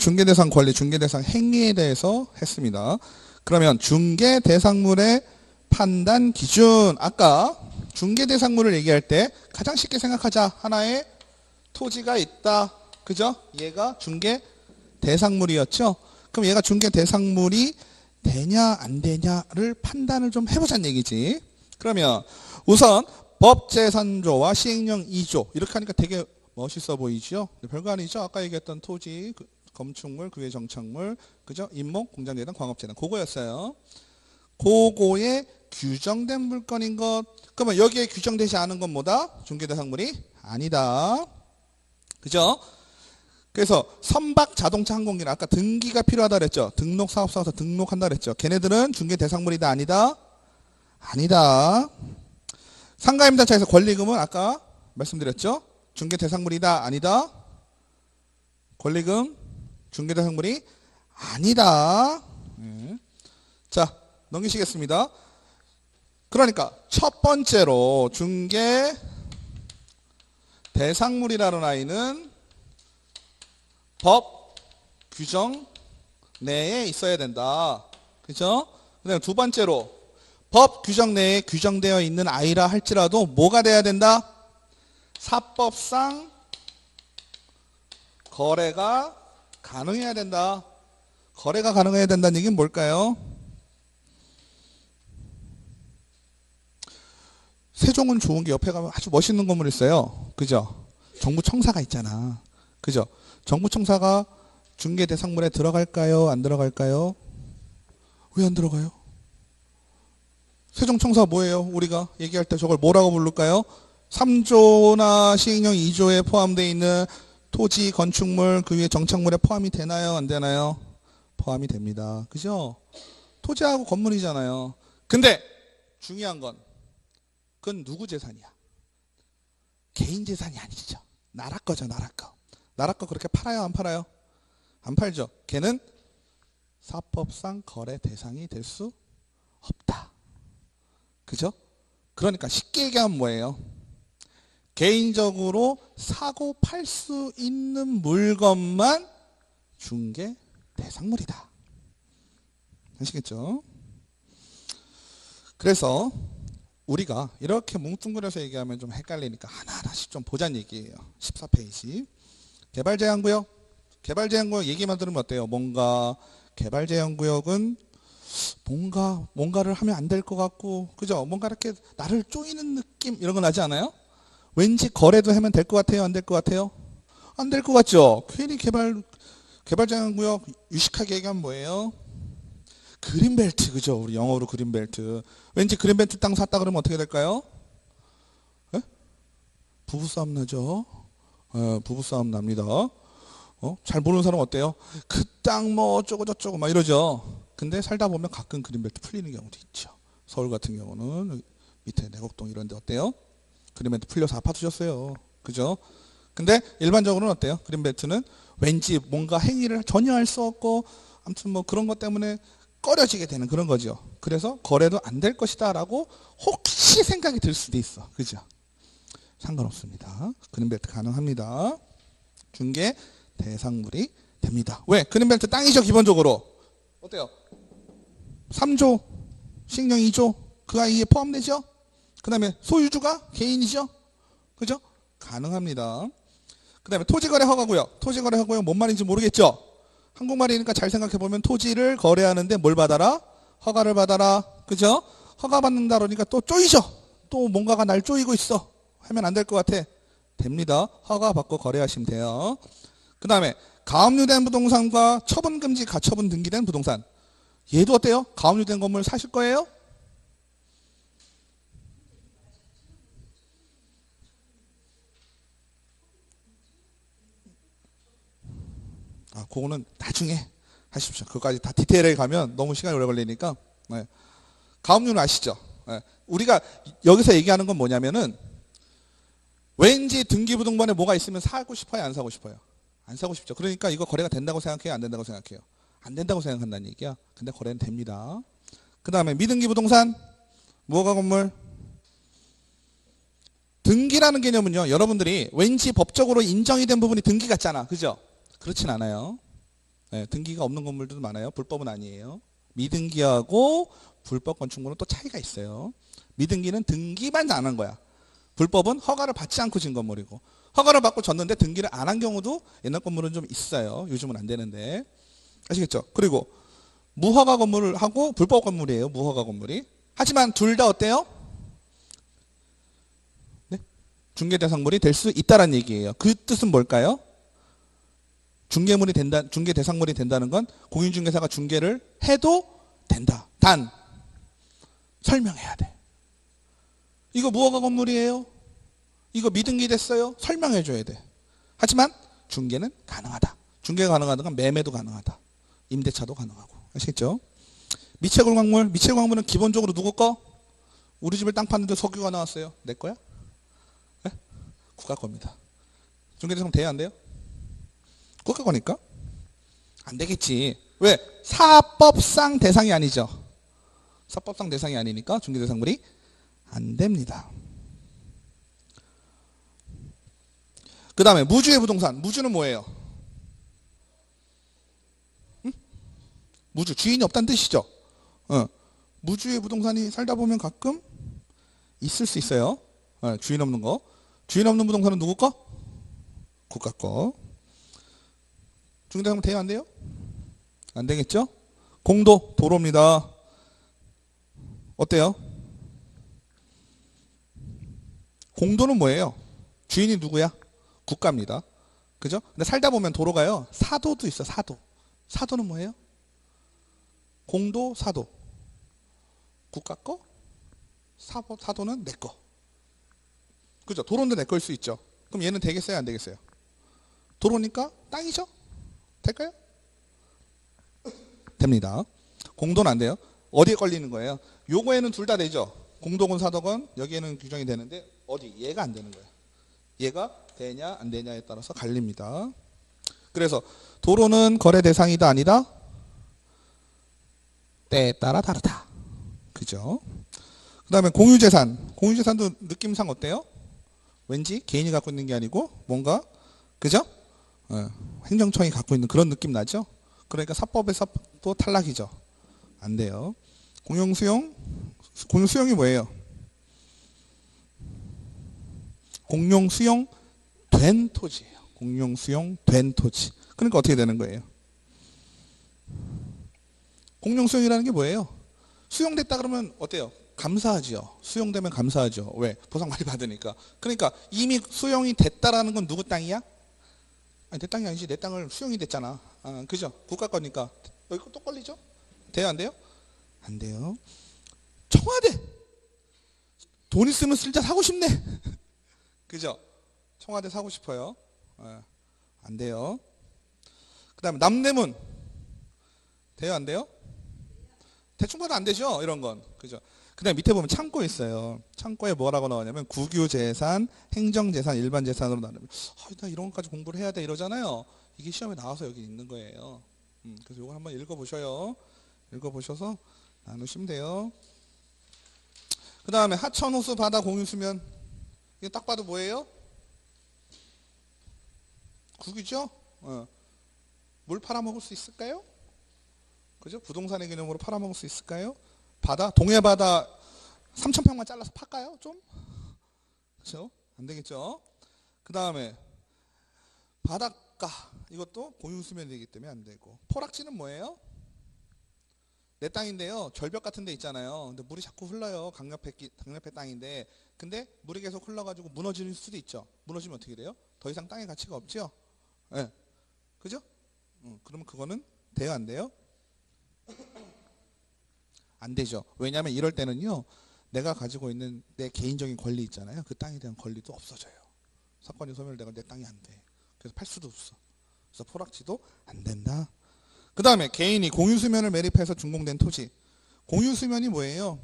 중개대상 권리, 중개대상 행위에 대해서 했습니다. 그러면 중개대상물의 판단 기준. 아까 중개대상물을 얘기할 때 가장 쉽게 생각하자. 하나의 토지가 있다. 그죠? 얘가 중개대상물이었죠. 그럼 얘가 중개대상물이 되냐 안 되냐를 판단을 좀 해보자는 얘기지. 그러면 우선 법재산조와 시행령 2조 이렇게 하니까 되게 멋있어 보이죠? 별거 아니죠? 아까 얘기했던 토지, 건축물, 그 외 정착물, 그죠? 임목, 공장재단, 광업재단 그거였어요. 그거에 규정된 물건인 것. 그러면 여기에 규정되지 않은 건 뭐다? 중개대상물이 아니다. 그죠? 그래서 선박 자동차 항공기는 아까 등기가 필요하다 그랬죠. 등록 사업소에서 등록한다 그랬죠. 걔네들은 중개대상물이다 아니다? 아니다. 상가임대차에서 권리금은 아까 말씀드렸죠. 중개대상물이다 아니다? 권리금 중개대상물이 아니다. 자, 넘기시겠습니다. 그러니까 첫 번째로 중개대상물이라는 아이는 법 규정 내에 있어야 된다. 그죠? 그다음에 두 번째로 법 규정 내에 규정되어 있는 아이라 할지라도 뭐가 돼야 된다? 사법상 거래가 가능해야 된다. 거래가 가능해야 된다는 얘기는 뭘까요? 세종은 좋은 게 옆에 가면 아주 멋있는 건물이 있어요. 그죠? 정부 청사가 있잖아. 그죠? 정부 청사가 중개대상물에 들어갈까요? 안 들어갈까요? 왜 안 들어가요? 세종청사 뭐예요? 우리가 얘기할 때 저걸 뭐라고 부를까요? 3조나 시행령 2조에 포함되어 있는 토지, 건축물, 그 위에 정착물에 포함이 되나요? 안 되나요? 포함이 됩니다. 그죠? 토지하고 건물이잖아요. 근데 중요한 건 그건 누구 재산이야? 개인 재산이 아니죠. 나라 거죠, 나라 거. 나라 거 그렇게 팔아요, 안 팔아요? 안 팔죠. 걔는 사법상 거래 대상이 될 수 없다. 그죠? 그러니까 쉽게 얘기하면 뭐예요? 개인적으로 사고 팔 수 있는 물건만 중개 대상물이다. 아시겠죠? 그래서 우리가 이렇게 뭉뚱그려서 얘기하면 좀 헷갈리니까 하나하나씩 좀 보자는 얘기예요. 14페이지. 개발제한구역. 개발제한구역 얘기만 들으면 어때요? 뭔가 개발제한구역은 뭔가를 하면 안 될 것 같고, 그죠? 뭔가 이렇게 나를 쪼이는 느낌 이런 거 나지 않아요? 왠지 거래도 하면 될 것 같아요? 안 될 것 같아요? 안 될 것 같죠? 괜히 개발제한구역 유식하게 얘기하면 뭐예요? 그린벨트, 그죠? 우리 영어로 그린벨트. 왠지 그린벨트 땅 샀다 그러면 어떻게 될까요? 에? 부부싸움 나죠? 부부싸움 납니다. 잘 모르는 사람 어때요? 그 땅 뭐 어쩌고 저쩌고 막 이러죠. 근데 살다 보면 가끔 그린벨트 풀리는 경우도 있죠. 서울 같은 경우는 밑에 내곡동 이런 데 어때요? 그린벨트 풀려서 아파트 줬어요. 그죠? 근데 일반적으로는 어때요? 그린벨트는 왠지 뭔가 행위를 전혀 할 수 없고 아무튼 뭐 그런 것 때문에 꺼려지게 되는 그런 거죠. 그래서 거래도 안 될 것이다 라고 혹시 생각이 들 수도 있어. 그죠? 상관없습니다. 그린벨트 가능합니다. 중개 대상물이 됩니다. 왜? 그린벨트 땅이죠, 기본적으로. 어때요? 3조, 시행령 2조, 그 아이에 포함되죠? 그 다음에 소유주가 개인이죠? 그죠? 가능합니다. 그 다음에 토지거래 허가구역. 토지거래 허가구역 뭔 말인지 모르겠죠? 한국말이니까 잘 생각해보면 토지를 거래하는데 뭘 받아라? 허가를 받아라. 그죠? 허가 받는다 그러니까 또 쪼이죠? 또 뭔가가 날 쪼이고 있어. 하면 안 될 것 같아. 됩니다. 허가 받고 거래하시면 돼요. 그 다음에 가압류된 부동산과 처분금지 가처분 등기된 부동산. 얘도 어때요? 가압류된 건물 사실 거예요? 그거는 나중에 하십시오. 그거까지 다 디테일에 가면 너무 시간이 오래 걸리니까. 네. 가압류는 아시죠? 네. 우리가 여기서 얘기하는 건 뭐냐면은 왠지 등기부등본에 뭐가 있으면 사고 싶어요? 안 사고 싶어요? 안 사고 싶죠. 그러니까 이거 거래가 된다고 생각해요? 안 된다고 생각해요? 안 된다고 생각한다는 얘기야. 근데 거래는 됩니다. 그 다음에 미등기 부동산, 무허가 건물. 등기라는 개념은요, 여러분들이 왠지 법적으로 인정이 된 부분이 등기 같잖아. 그죠? 그렇진 않아요. 네, 등기가 없는 건물들도 많아요. 불법은 아니에요. 미등기하고 불법 건축물은 또 차이가 있어요. 미등기는 등기만 안 한 거야. 불법은 허가를 받지 않고 진 건물이고, 허가를 받고 졌는데 등기를 안 한 경우도 옛날 건물은 좀 있어요. 요즘은 안 되는데. 아시겠죠? 그리고 무허가 건물을 하고 불법 건물이에요. 무허가 건물이. 하지만 둘 다 어때요? 네? 중개대상물이 될 수 있다는 얘기예요. 그 뜻은 뭘까요? 중개대상물이 된다는 건 공인중개사가 중개를 해도 된다. 단 설명해야 돼. 이거 무허가 건물이에요. 이거 미등기 됐어요. 설명해 줘야 돼. 하지만 중개는 가능하다. 중개가 가능하다는 건 매매도 가능하다. 임대차도 가능하고. 아시겠죠? 미채굴 광물. 미채굴 광물은 기본적으로 누구 거? 우리 집을 땅 파는데 석유가 나왔어요. 내 거야? 네? 국가 겁니다. 중개대상 돼야 안 돼요? 국가 거니까? 안 되겠지. 왜? 사법상 대상이 아니죠. 사법상 대상이 아니니까 중개대상물이 안 됩니다. 그 다음에 무주의 부동산. 무주는 뭐예요? 응? 무주. 주인이 없다는 뜻이죠. 무주의 부동산이 살다 보면 가끔 있을 수 있어요. 주인 없는 거. 주인 없는 부동산은 누구 거? 국가 거. 중개대상물 돼요? 안 돼요? 안 되겠죠? 공도. 도로입니다. 어때요? 공도는 뭐예요? 주인이 누구야? 국가입니다. 그죠? 근데 살다 보면 도로가요. 사도도 있어. 사도. 사도는 뭐예요? 공도, 사도. 국가 거? 사도는 내 거. 그죠? 도로인데 내 거일 수 있죠. 그럼 얘는 되겠어요? 안 되겠어요? 도로니까 땅이죠? 될까요? 됩니다. 공도는 안 돼요. 어디에 걸리는 거예요? 요거에는 둘 다 되죠. 공도건 사도건 여기에는 규정이 되는데 어디? 얘가 안 되는 거예요. 얘가 되냐 안 되냐에 따라서 갈립니다. 그래서 도로는 거래 대상이다 아니다? 때에 따라 다르다. 그죠? 그 다음에 공유재산. 공유재산도 느낌상 어때요? 왠지 개인이 갖고 있는 게 아니고 뭔가 그죠? 행정청이 갖고 있는 그런 느낌 나죠? 그러니까 사법에서 또 탈락이죠. 안 돼요. 공용수용. 공용수용이 뭐예요? 공용수용 된 토지예요. 공용수용 된 토지. 그러니까 어떻게 되는 거예요? 공용수용이라는 게 뭐예요? 수용됐다 그러면 어때요? 감사하지요. 수용되면 감사하죠. 왜? 보상 많이 받으니까. 그러니까 이미 수용이 됐다라는 건 누구 땅이야? 아니, 내 땅이 아니지. 내 땅을 수용이 됐잖아. 그죠? 국가 거니까. 여기 또 걸리죠? 돼요? 안 돼요? 안 돼요. 청와대. 돈 있으면 쓸자 사고 싶네. 그죠? 청와대 사고 싶어요. 안 돼요. 그 다음에 남대문. 돼요? 안 돼요? 대충 봐도 안 되죠? 이런 건. 그죠? 그 다음에 밑에 보면 창고 있어요. 창고에 뭐라고 나오냐면 국유재산, 행정재산, 일반재산으로 나누면 나 이런 것까지 공부를 해야 돼 이러잖아요. 이게 시험에 나와서 여기 있는 거예요. 그래서 이거 한번 읽어보셔요. 읽어보셔서 나누시면 돼요. 그 다음에 하천, 호수, 바다, 공유수면. 이게 딱 봐도 뭐예요? 국유죠? 물 팔아먹을 수 있을까요? 그죠? 부동산의 개념으로 팔아먹을 수 있을까요? 바다? 동해바다 3,000평만 잘라서 팔까요? 좀? 그죠? 안 되겠죠? 그 다음에 바닷가. 이것도 공유수면이기 때문에 안 되고. 포락지는 뭐예요? 내 땅인데요. 절벽 같은 데 있잖아요. 근데 물이 자꾸 흘러요. 강옆에 땅인데. 근데 물이 계속 흘러가지고 무너질 수도 있죠. 무너지면 어떻게 돼요? 더 이상 땅의 가치가 없죠? 네. 그죠? 그러면 그거는 돼요? 안 돼요? 안 되죠. 왜냐하면 이럴 때는요. 내가 가지고 있는 내 개인적인 권리 있잖아요. 그 땅에 대한 권리도 없어져요. 사건이 소멸되고 내 땅이 안 돼. 그래서 팔 수도 없어. 그래서 포락지도 안 된다. 그 다음에 개인이 공유수면을 매립해서 준공된 토지. 공유수면이 뭐예요?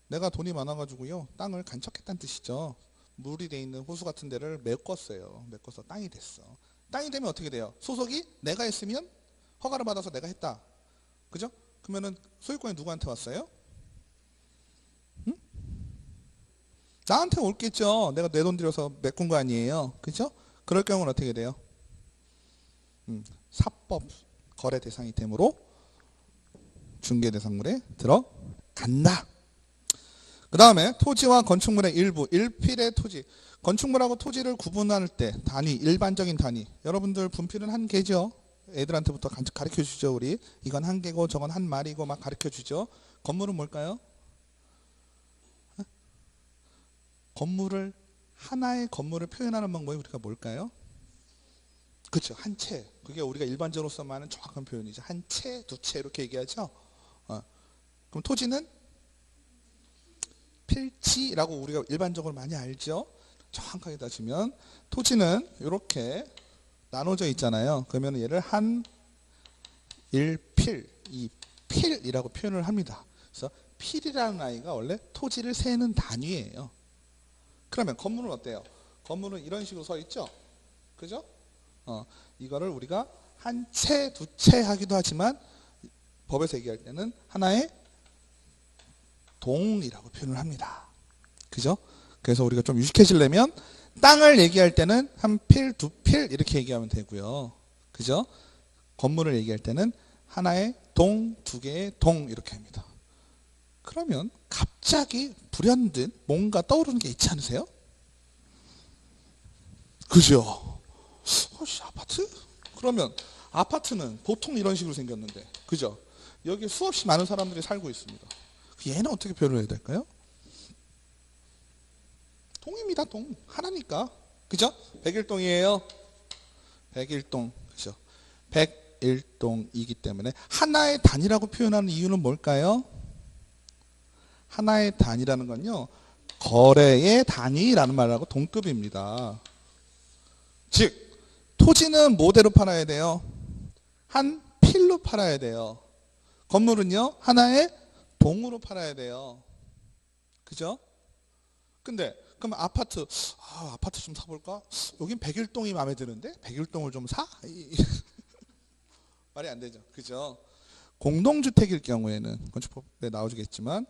내가 돈이 많아가지고요. 땅을 간척했다는 뜻이죠. 물이 돼 있는 호수 같은 데를 메꿨어요. 메꿔서 땅이 됐어. 땅이 되면 어떻게 돼요? 소속이 내가 했으면 허가를 받아서 내가 했다. 그죠? 그러면은 소유권이 누구한테 왔어요? 응? 나한테 올겠죠. 내가 내 돈 들여서 메꾼 거 아니에요. 그죠? 그럴 경우는 어떻게 돼요? 사법 거래 대상이 되므로 중개대상물에 들어간다. 그 다음에 토지와 건축물의 일부, 일필의 토지. 건축물하고 토지를 구분할 때 단위, 일반적인 단위. 여러분들 분필은 한 개죠. 애들한테부터 가르쳐 주죠. 우리 이건 한 개고 저건 한 마리고 막 가르쳐 주죠. 건물은 뭘까요? 건물을 하나의 건물을 표현하는 방법이 우리가 뭘까요? 그렇죠. 한 채. 그게 우리가 일반적으로 써만은 정확한 표현이죠. 한 채, 두 채 이렇게 얘기하죠. 그럼 토지는 필지라고 우리가 일반적으로 많이 알죠. 정확하게 따지면 토지는 이렇게 나눠져 있잖아요. 그러면 얘를 한, 일필, 이 필이라고 표현을 합니다. 그래서 필이라는 아이가 원래 토지를 세는 단위예요. 그러면 건물은 어때요? 건물은 이런 식으로 서 있죠? 그죠? 이거를 우리가 한 채, 두 채 하기도 하지만 법에서 얘기할 때는 하나의 동이라고 표현을 합니다. 그죠? 그래서 우리가 좀 유식해지려면 땅을 얘기할 때는 한 필, 두 필 이렇게 얘기하면 되고요. 그죠? 건물을 얘기할 때는 하나의 동, 두 개의 동 이렇게 합니다. 그러면 갑자기 불현듯 뭔가 떠오르는 게 있지 않으세요? 그죠? 아파트? 그러면 아파트는 보통 이런 식으로 생겼는데, 그죠? 여기 수없이 많은 사람들이 살고 있습니다. 얘는 어떻게 표현을 해야 될까요? 동입니다. 동. 하나니까. 그죠? 101동이에요. 101동. 그죠? 101동이기 때문에 하나의 단위라고 표현하는 이유는 뭘까요? 하나의 단위라는 건요. 거래의 단위라는 말하고 동급입니다. 즉 토지는 뭐대로 팔아야 돼요? 한 필로 팔아야 돼요. 건물은요. 하나의 동으로 팔아야 돼요. 그죠? 근데 그럼 아파트 아파트 좀 사볼까? 여긴 101동이 마음에 드는데 101동을 좀 사? 말이 안 되죠. 그죠? 공동주택일 경우에는 건축법에 나오겠지만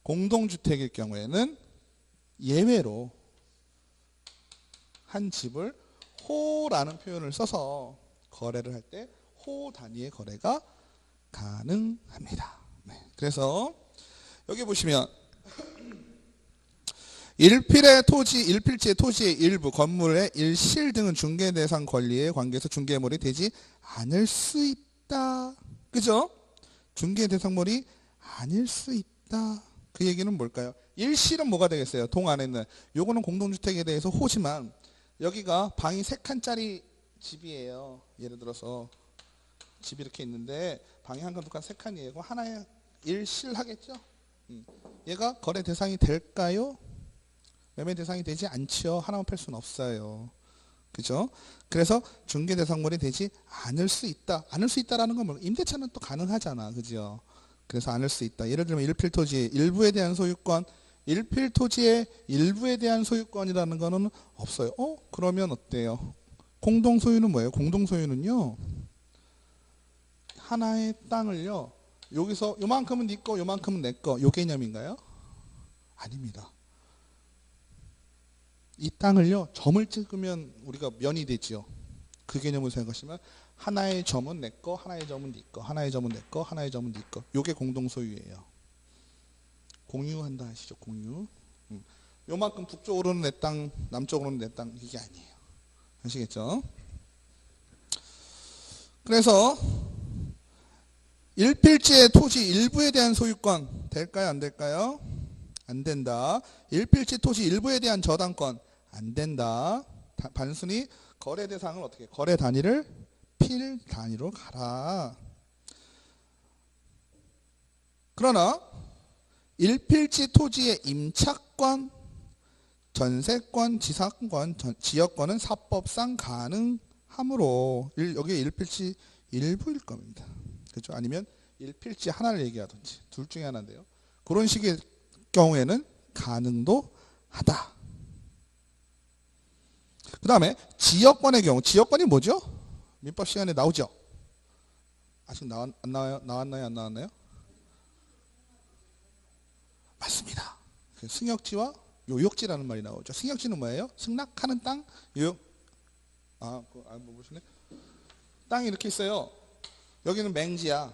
공동주택일 경우에는 예외로 한 집을 호라는 표현을 써서 거래를 할 때 호 단위의 거래가 가능합니다. 네. 그래서 여기 보시면 일필의 토지, 일필지의 토지의 일부, 건물의 일실 등은 중개대상 권리에 관계해서 중개물이 되지 않을 수 있다. 그죠? 중개대상물이 아닐 수 있다. 그 얘기는 뭘까요? 일실은 뭐가 되겠어요? 동 안에 있는. 요거는 공동주택에 대해서 호지만 여기가 방이 3칸짜리 집이에요. 예를 들어서 집이 이렇게 있는데 방이 한 칸, 두 칸, 3칸이에요. 하나의 일실 하겠죠? 얘가 거래 대상이 될까요? 매매 대상이 되지 않죠. 하나만 팔 수는 없어요. 그죠? 그래서 중개 대상물이 되지 않을 수 있다. 않을 수 있다라는 건 뭐 임대차는 또 가능하잖아. 그죠? 그래서 않을 수 있다. 예를 들면 일필토지의 일부에 대한 소유권, 일필토지의 일부에 대한 소유권이라는 거는 없어요. 그러면 어때요? 공동소유는 뭐예요? 공동소유는요. 하나의 땅을요. 여기서 요만큼은 네 거, 요만큼은 내 거. 요 개념인가요? 아닙니다. 이 땅을요. 점을 찍으면 우리가 면이 되지요. 그 개념을 생각하시면 하나의 점은 내 거, 하나의 점은 네 거, 하나의 점은 내 거, 하나의 점은 네 거. 요게 공동소유예요. 공유한다 하시죠. 공유. 요만큼 북쪽으로는 내 땅, 남쪽으로는 내 땅. 이게 아니에요. 아시겠죠? 그래서 일필지의 토지 일부에 대한 소유권 될까요? 안 될까요? 안 된다. 일필지 토지 일부에 대한 저당권 안 된다. 단순히 거래 대상을 어떻게 거래 단위를 필 단위로 가라. 그러나 일필지 토지의 임차권, 전세권, 지상권, 지역권은 사법상 가능하므로 여기 일필지 일부일 겁니다. 그렇죠? 아니면 일필지 하나를 얘기하든지 둘 중에 하나인데요. 그런 식의 경우에는 가능도 하다. 그 다음에 지역권의 경우, 지역권이 뭐죠? 민법 시간에 나오죠? 아직 안 나와요? 나왔나요? 안 나왔나요? 맞습니다. 승역지와 요역지라는 말이 나오죠. 승역지는 뭐예요? 승낙하는 땅. 요역. 뭐 보시네. 땅이 이렇게 있어요. 여기는 맹지야.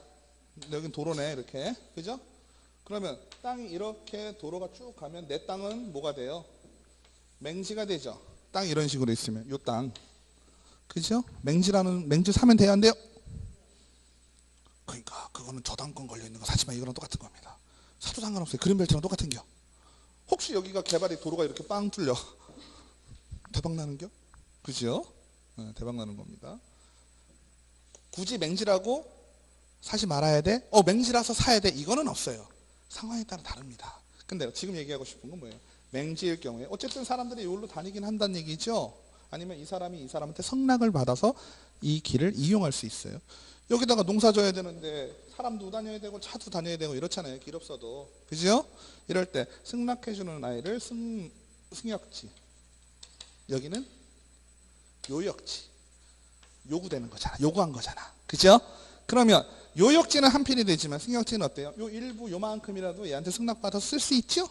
여기는 도로네. 이렇게. 그죠? 그러면 땅이 이렇게 도로가 쭉 가면 내 땅은 뭐가 돼요? 맹지가 되죠. 땅이 이런 식으로 있으면 요 땅. 그죠? 맹지 사면 돼야 안 돼요? 그러니까 그거는 저당권 걸려 있는 거 사지만 이거랑 똑같은 겁니다. 사도 상관없어요. 그린벨트랑 똑같은 겨. 혹시 여기가 개발이 도로가 이렇게 빵 뚫려 대박 나는겨? 그죠? 네, 대박 나는 겁니다. 굳이 맹지라고 사지 말아야 돼? 맹지라서 사야 돼? 이거는 없어요. 상황에 따라 다릅니다. 근데 지금 얘기하고 싶은 건 뭐예요? 맹지일 경우에 어쨌든 사람들이 이걸로 다니긴 한다는 얘기죠. 아니면 이 사람이 이 사람한테 성낙을 받아서 이 길을 이용할 수 있어요. 여기다가 농사 져야 되는데 사람도 다녀야 되고 차도 다녀야 되고 이렇잖아요. 길 없어도. 그죠? 이럴 때 승낙해주는 아이를 승역지. 여기는 요역지. 요구되는 거잖아. 요구한 거잖아. 그죠? 그러면 요역지는 한 필이 되지만 승역지는 어때요? 요 일부 요만큼이라도 얘한테 승낙받아서 쓸 수 있죠?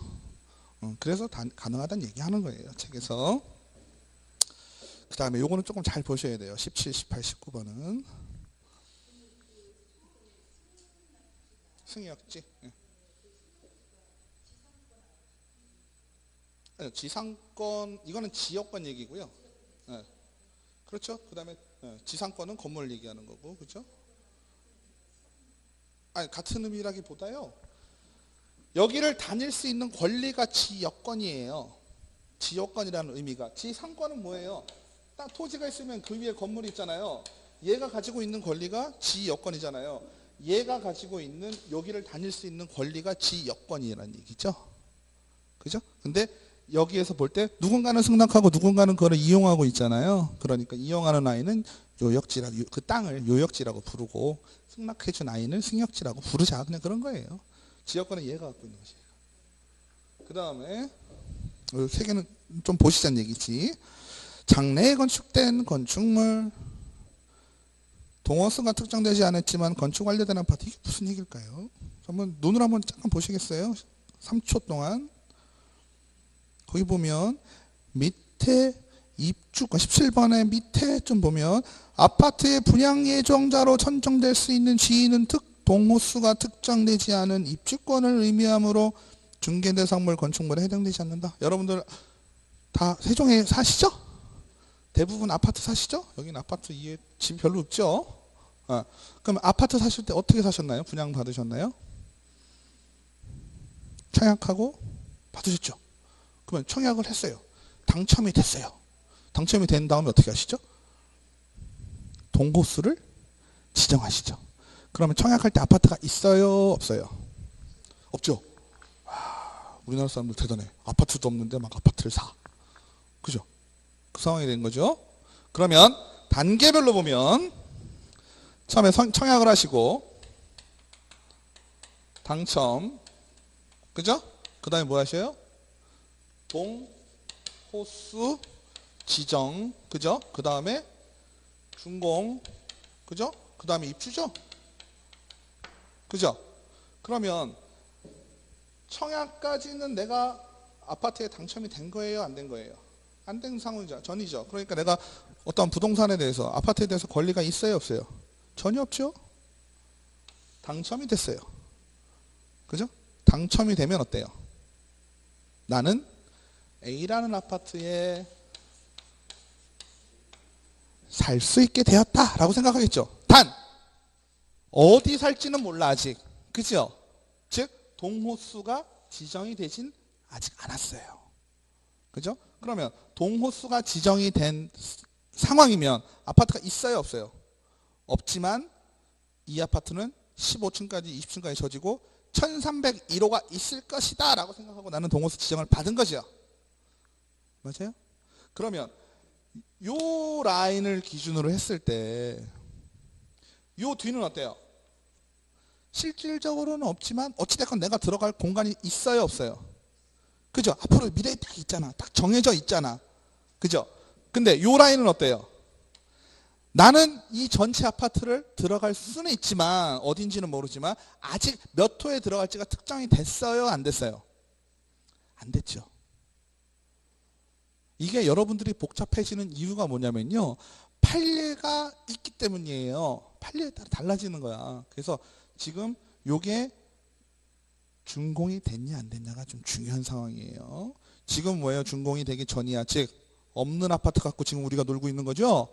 그래서 가능하다는 얘기하는 거예요. 책에서. 그 다음에 요거는 조금 잘 보셔야 돼요. 17, 18, 19번은. 승역지. 지상권, 이거는 지역권 얘기고요. 그렇죠? 그 다음에 지상권은 건물 얘기하는 거고, 그렇죠? 같은 의미라기보다요. 여기를 다닐 수 있는 권리가 지역권이에요. 지역권이라는 의미가. 지상권은 뭐예요? 딱 토지가 있으면 그 위에 건물이 있잖아요. 얘가 가지고 있는 권리가 지역권이잖아요. 얘가 가지고 있는 여기를 다닐 수 있는 권리가 지역권이라는 얘기죠. 그죠? 근데 여기에서 볼 때 누군가는 승낙하고 누군가는 그걸 이용하고 있잖아요. 그러니까 이용하는 아이는 요역지라고, 그 땅을 요역지라고 부르고 승낙해준 아이는 승역지라고 부르자. 그냥 그런 거예요. 지역권은 얘가 갖고 있는 것이에요. 그 다음에 세 개는 좀 보시자는 얘기지. 장래에 건축된 건축물, 동호수가 특정되지 않았지만 건축 완료된 아파트. 이게 무슨 얘기일까요? 눈으로 한번 잠깐 보시겠어요? 3초 동안. 거기 보면 밑에 입주권 17번에 밑에 좀 보면 아파트의 분양 예정자로 선정될 수 있는 지인은 동호수가 특정되지 않은 입주권을 의미하므로 중개대상물 건축물에 해당되지 않는다. 여러분들 다 세종에 사시죠? 대부분 아파트 사시죠? 여기는 아파트 이에 집 별로 없죠? 그럼 아파트 사실 때 어떻게 사셨나요? 분양 받으셨나요? 청약하고 받으셨죠? 그러면 청약을 했어요. 당첨이 됐어요. 당첨이 된 다음에 어떻게 하시죠? 동호수를 지정하시죠. 그러면 청약할 때 아파트가 있어요? 없어요? 없죠? 우리나라 사람들 대단해. 아파트도 없는데 막 아파트를 사. 그죠? 그 상황이 된 거죠. 그러면 단계별로 보면 처음에 청약을 하시고 당첨. 그죠? 그 다음에 뭐 하셔요? 동호수 지정. 그죠? 그 다음에 준공. 그죠? 그 다음에 입주죠? 그죠? 그러면 청약까지는 내가 아파트에 당첨이 된 거예요? 안 된 거예요? 안 된 상황이죠. 전이죠. 그러니까 내가 어떤 부동산에 대해서 아파트에 대해서 권리가 있어요? 없어요? 전혀 없죠? 당첨이 됐어요. 그죠? 당첨이 되면 어때요? 나는 A라는 아파트에 살 수 있게 되었다라고 생각하겠죠. 단 어디 살지는 몰라 아직. 그죠? 즉 동호수가 지정이 되진 아직 않았어요. 그죠? 그러면 동호수가 지정이 된 상황이면 아파트가 있어요? 없어요? 없지만 이 아파트는 15층까지 20층까지 져지고 1301호가 있을 것이다 라고 생각하고 나는 동호수 지정을 받은 것이야. 맞아요? 그러면 요 라인을 기준으로 했을 때 요 뒤는 어때요? 실질적으로는 없지만 어찌됐건 내가 들어갈 공간이 있어요? 없어요? 그죠? 앞으로 미래에 딱 있잖아. 딱 정해져 있잖아. 그죠? 근데 요 라인은 어때요? 나는 이 전체 아파트를 들어갈 수는 있지만 어딘지는 모르지만 아직 몇 호에 들어갈지가 특정이 됐어요? 안 됐어요? 안 됐죠. 이게 여러분들이 복잡해지는 이유가 뭐냐면요. 판례가 있기 때문이에요. 판례에 따라 달라지는 거야. 그래서 지금 요게 준공이 됐냐 안 됐냐가 좀 중요한 상황이에요. 지금 뭐예요? 준공이 되기 전이야. 즉 없는 아파트 갖고 지금 우리가 놀고 있는 거죠.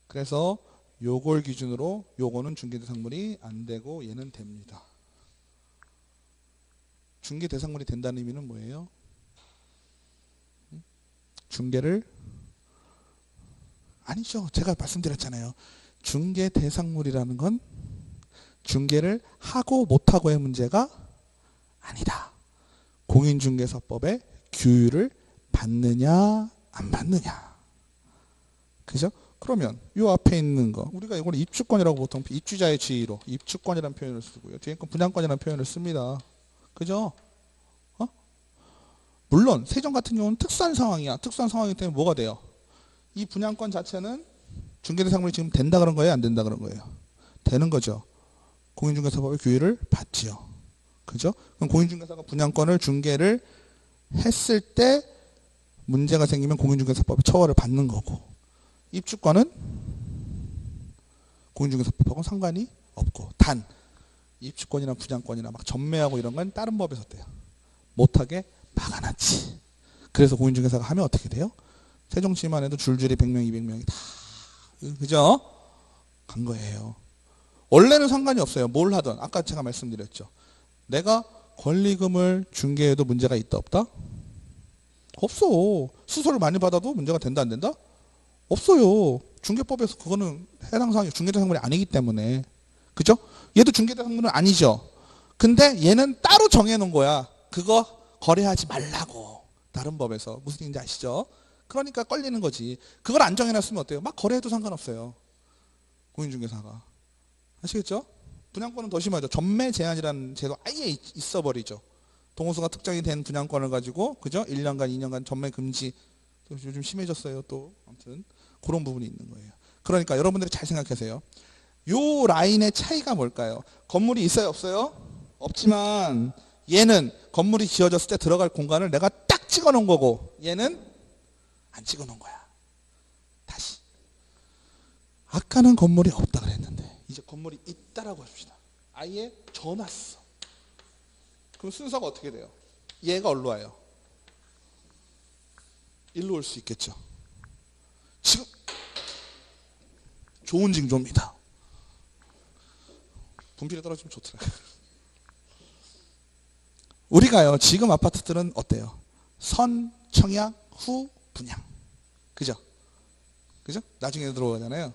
그래서 요걸 기준으로 요거는 중개대상물이 안 되고 얘는 됩니다. 중개대상물이 된다는 의미는 뭐예요? 중개를 아니죠. 제가 말씀드렸잖아요. 중개대상물이라는 건 중개를 하고 못하고의 문제가 아니다. 공인중개사법의 규율을 받느냐 안 받느냐. 그죠? 그러면 이 앞에 있는 거 우리가 이걸 입주권이라고 보통 입주자의 지위로 입주권이라는 표현을 쓰고요. 뒤에 건 분양권이라는 표현을 씁니다. 그죠? 물론 세정 같은 경우는 특수한 상황이야. 특수한 상황이기 때문에 뭐가 돼요? 이 분양권 자체는 중개대상물이 지금 된다 그런 거예요? 안 된다 그런 거예요? 되는 거죠. 공인중개사법의 규율을 받지요. 그죠? 그럼 공인중개사가 분양권을 중개를 했을 때 문제가 생기면 공인중개사법의 처벌을 받는 거고, 입주권은 공인중개사법하고는 상관이 없고, 단 입주권이나 분양권이나 막 전매하고 이런 건 다른 법에서 돼요. 못하게 막아놨지. 그래서 공인중개사가 하면 어떻게 돼요? 세종시만 해도 줄줄이 100명, 200명이 다 그죠? 간 거예요. 원래는 상관이 없어요. 뭘 하든. 아까 제가 말씀드렸죠. 내가 권리금을 중개해도 문제가 있다 없다? 없어. 수수료를 많이 받아도 문제가 된다 안 된다? 없어요. 중개법에서 그거는 해당 사항이 중개대상물이 아니기 때문에. 그죠? 얘도 중개대상물은 아니죠. 근데 얘는 따로 정해놓은 거야. 그거 거래하지 말라고. 다른 법에서. 무슨 얘기인지 아시죠? 그러니까 걸리는 거지. 그걸 안 정해놨으면 어때요? 막 거래해도 상관없어요. 공인중개사가. 아시겠죠? 분양권은 더 심하죠. 전매 제한이라는 제도 아예 있어버리죠. 동호수가 특정이 된 분양권을 가지고 그죠? 1년간 2년간 전매 금지. 요즘 심해졌어요. 또 아무튼 그런 부분이 있는 거예요. 그러니까 여러분들이 잘 생각하세요. 요 라인의 차이가 뭘까요? 건물이 있어요 없어요? 없지만 얘는 건물이 지어졌을 때 들어갈 공간을 내가 딱 찍어 놓은 거고 얘는 안 찍어 놓은 거야. 다시. 아까는 건물이 없다 그랬는데 이제 건물이 있다라고 합시다. 아예 줘놨어. 그럼 순서가 어떻게 돼요? 얘가 어디로 와요? 일로 올 수 있겠죠. 지금 좋은 징조입니다. 분필이 떨어지면 좋더라고요. 우리가요 지금 아파트들은 어때요? 선, 청약, 후, 분양. 그죠? 그죠? 나중에 들어오잖아요.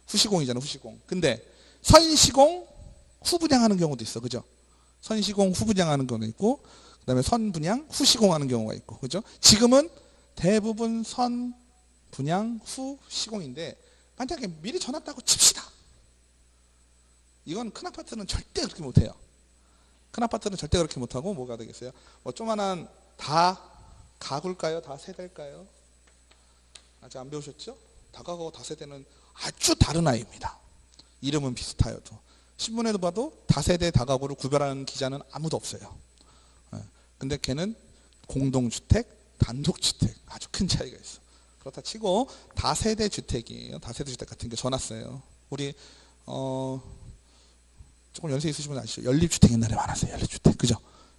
후시공이잖아요. 후시공. 근데 선시공, 후분양하는 경우도 있어. 그죠? 선시공, 후분양하는 경우도 있고 그 다음에 선분양, 후시공하는 경우가 있고. 그죠? 지금은 대부분 선, 분양, 후, 시공인데 만약에 미리 전화했다고 칩시다. 이건 큰 아파트는 절대 그렇게 못해요. 큰 아파트는 절대 그렇게 못하고 뭐가 되겠어요? 뭐 조만한 다 가구일까요? 다 세대일까요? 아직 안 배우셨죠? 다가구하고 다세대는 아주 다른 아이입니다. 이름은 비슷하여도. 신문에도 봐도 다세대 다가구를 구별하는 기자는 아무도 없어요. 근데 걔는 공동주택, 단독주택 아주 큰 차이가 있어. 그렇다 치고 다세대 주택이에요. 다세대 주택 같은 게 전왔어요. 우리 조금 연세 있으신 분 아시죠? 연립주택 옛날에 많았어요. 연립주택. 그죠?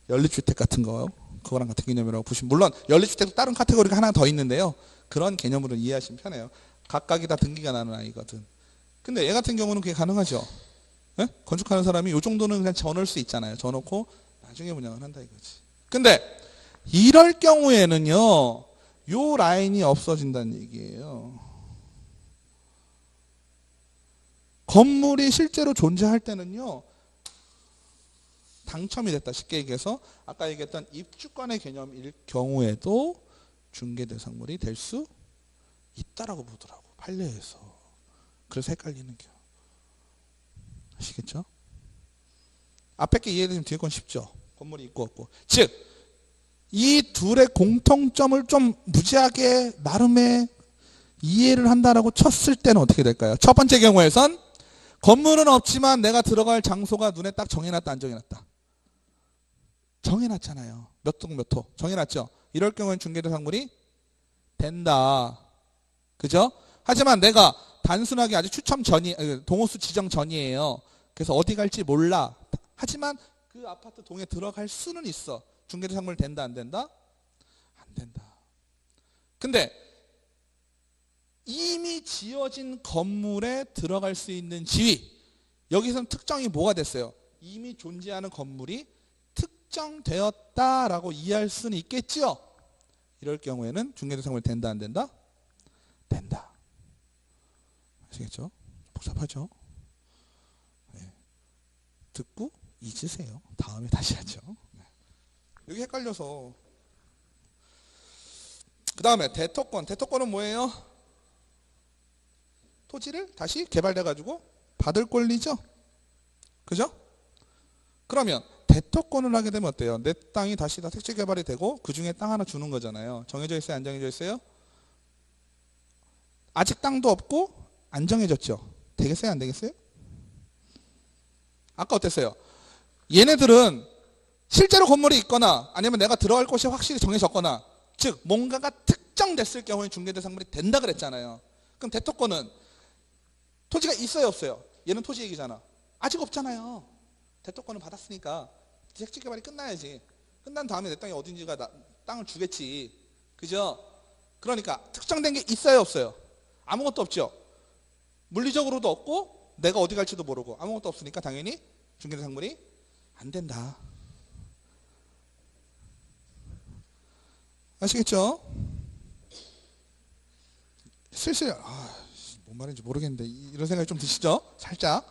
연립주택 같은 거 그거랑 같은 개념이라고 보시면 물론 연립주택도 다른 카테고리가 하나 더 있는데요. 그런 개념으로 이해하시면 편해요. 각각이 다 등기가 나는 아이거든. 근데 얘 같은 경우는 그게 가능하죠. 네? 건축하는 사람이 이 정도는 그냥 져놓을 수 있잖아요. 져놓고 나중에 분양을 한다 이거지. 근데 이럴 경우에는요. 요 라인이 없어진다는 얘기예요. 건물이 실제로 존재할 때는요. 당첨이 됐다. 쉽게 얘기해서 아까 얘기했던 입주권의 개념일 경우에도 중개대상물이 될 수 있다라고 보더라고. 판례에서. 그래서 헷갈리는 겨. 아시겠죠? 앞에 게 이해되면 뒤에 건 쉽죠. 건물이 있고 없고. 즉 이 둘의 공통점을 좀 무지하게 나름의 이해를 한다라고 쳤을 때는 어떻게 될까요? 첫 번째 경우에선 건물은 없지만 내가 들어갈 장소가 눈에 딱 정해놨다 안 정해놨다? 정해놨잖아요. 몇 동 몇 호 정해놨죠. 이럴 경우에는 중개대상물이 된다. 그죠? 하지만 내가 단순하게 아직 추첨 전이, 동호수 지정 전이에요. 그래서 어디 갈지 몰라. 하지만 그 아파트 동에 들어갈 수는 있어. 중개대상물 된다, 안 된다? 안 된다. 근데 이미 지어진 건물에 들어갈 수 있는 지위. 여기서는 특정이 뭐가 됐어요? 이미 존재하는 건물이 특정되었다라고 이해할 수는 있겠죠? 이럴 경우에는 중개대상물 된다, 안 된다? 된다. 아시겠죠? 복잡하죠? 네. 듣고 잊으세요. 다음에 다시 하죠. 네. 여기 헷갈려서. 그 다음에 대토권. 대토권은 뭐예요? 토지를 다시 개발돼가지고 받을 권리죠? 그죠? 그러면 대토권을 하게 되면 어때요? 내 땅이 다시 다 택지 개발이 되고 그 중에 땅 하나 주는 거잖아요. 정해져 있어요? 안 정해져 있어요? 아직 땅도 없고 안 정해졌죠? 되겠어요? 안 되겠어요? 아까 어땠어요? 얘네들은 실제로 건물이 있거나 아니면 내가 들어갈 곳이 확실히 정해졌거나 즉 뭔가가 특정됐을 경우에 중개대상물이 된다 그랬잖아요. 그럼 대토권은 토지가 있어요? 없어요? 얘는 토지 얘기잖아. 아직 없잖아요. 대토권을 받았으니까 택지 개발이 끝나야지. 끝난 다음에 내 땅이 어딘지가 땅을 주겠지. 그죠? 그러니까 특정된 게 있어요? 없어요? 아무것도 없죠. 물리적으로도 없고 내가 어디 갈지도 모르고 아무것도 없으니까 당연히 중개대상물이 안 된다. 아시겠죠? 슬슬 뭔 말인지 모르겠는데 이런 생각이 좀 드시죠? 살짝.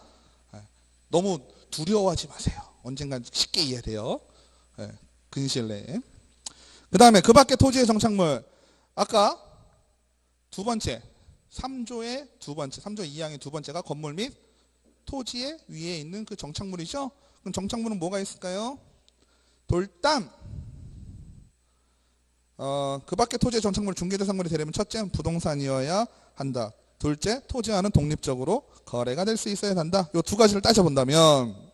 너무 두려워하지 마세요. 언젠간 쉽게 이해돼요. 근시일 내에. 그 다음에 그 밖에 토지의 정착물. 아까 두 번째 3조의 두 번째 3조 2항의 두 번째가 건물 및 토지의 위에 있는 그 정착물이죠. 그럼 정착물은 뭐가 있을까요? 돌담. 그 밖에 토지의 정착물 중개대상물이 되려면 첫째 부동산이어야 한다. 둘째 토지와는 독립적으로 거래가 될 수 있어야 한다. 이 두 가지를 따져본다면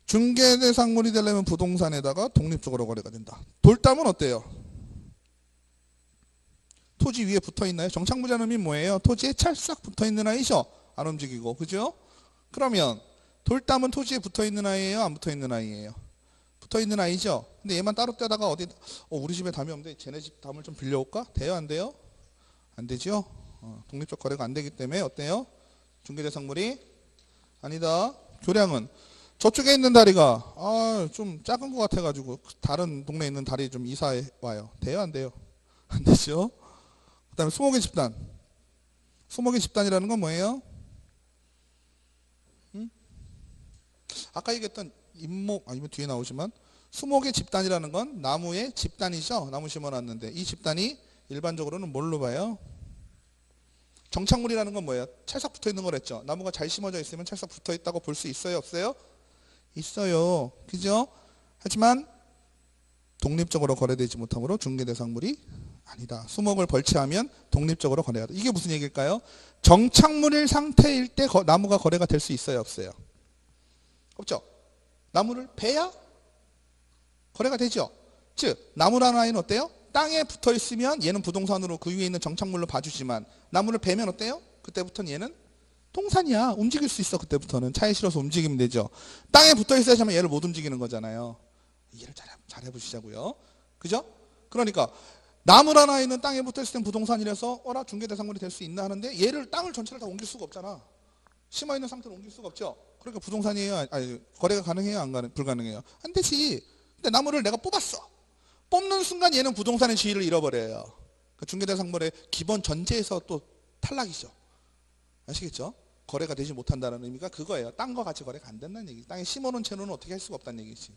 중개대상물이 되려면 부동산에다가 독립적으로 거래가 된다. 돌담은 어때요? 토지 위에 붙어있나요? 정착물이라는 의미 뭐예요? 토지에 찰싹 붙어있는 아이죠. 안 움직이고. 그죠? 그러면 돌담은 토지에 붙어있는 아이예요? 안 붙어있는 아이예요? 붙어있는 아이죠. 근데 얘만 따로 떼다가 어디 우리 집에 담이 없는데 쟤네 집 담을 좀 빌려올까? 돼요? 안 돼요? 안 되죠? 독립적 거래가 안 되기 때문에 어때요? 중개대상물이 아니다. 교량은 저쪽에 있는 다리가 좀 작은 것 같아가지고 다른 동네에 있는 다리 좀 이사해 와요. 돼요? 안 돼요? 안 되죠? 그 다음에 수목의 집단. 수목의 집단이라는 건 뭐예요? 아까 얘기했던 임목 아니면 뒤에 나오지만 수목의 집단이라는 건 나무의 집단이죠. 나무 심어놨는데 이 집단이 일반적으로는 뭘로 봐요? 정착물이라는 건 뭐예요? 찰싹 붙어있는 거랬죠. 나무가 잘 심어져 있으면 찰싹 붙어있다고 볼 수 있어요? 없어요? 있어요. 그죠? 하지만 독립적으로 거래되지 못하므로 중개대상물이 아니다. 수목을 벌채하면 독립적으로 거래가 돼. 이게 무슨 얘기일까요? 정착물일 상태일 때 나무가 거래가 될 수 있어요? 없어요? 없죠? 나무를 베야 거래가 되죠. 즉 나무라는 아이는 어때요? 땅에 붙어 있으면 얘는 부동산으로 그 위에 있는 정착물로 봐주지만 나무를 베면 어때요? 그때부터는 얘는 동산이야. 움직일 수 있어. 그때부터는 차에 실어서 움직이면 되죠. 땅에 붙어 있어야지 하면 얘를 못 움직이는 거잖아요. 이해를 잘 해보시자고요. 그죠? 그러니까 나무라는 아이는 땅에 붙어 있을 땐 부동산이라서 어라 중개대상물이 될 수 있나 하는데 얘를 땅을 전체를 다 옮길 수가 없잖아. 심어 있는 상태로 옮길 수가 없죠. 그러니까 부동산이에요? 아니 거래가 가능해요? 안 불가능해요? 안 되지. 근데 나무를 내가 뽑았어. 뽑는 순간 얘는 부동산의 지위를 잃어버려요. 그 중개대상물의 기본 전제에서 또 탈락이죠. 아시겠죠? 거래가 되지 못한다는 의미가 그거예요. 땅과 같이 거래가 안 된다는 얘기. 땅에 심어놓은 채로는 어떻게 할 수가 없다는 얘기지.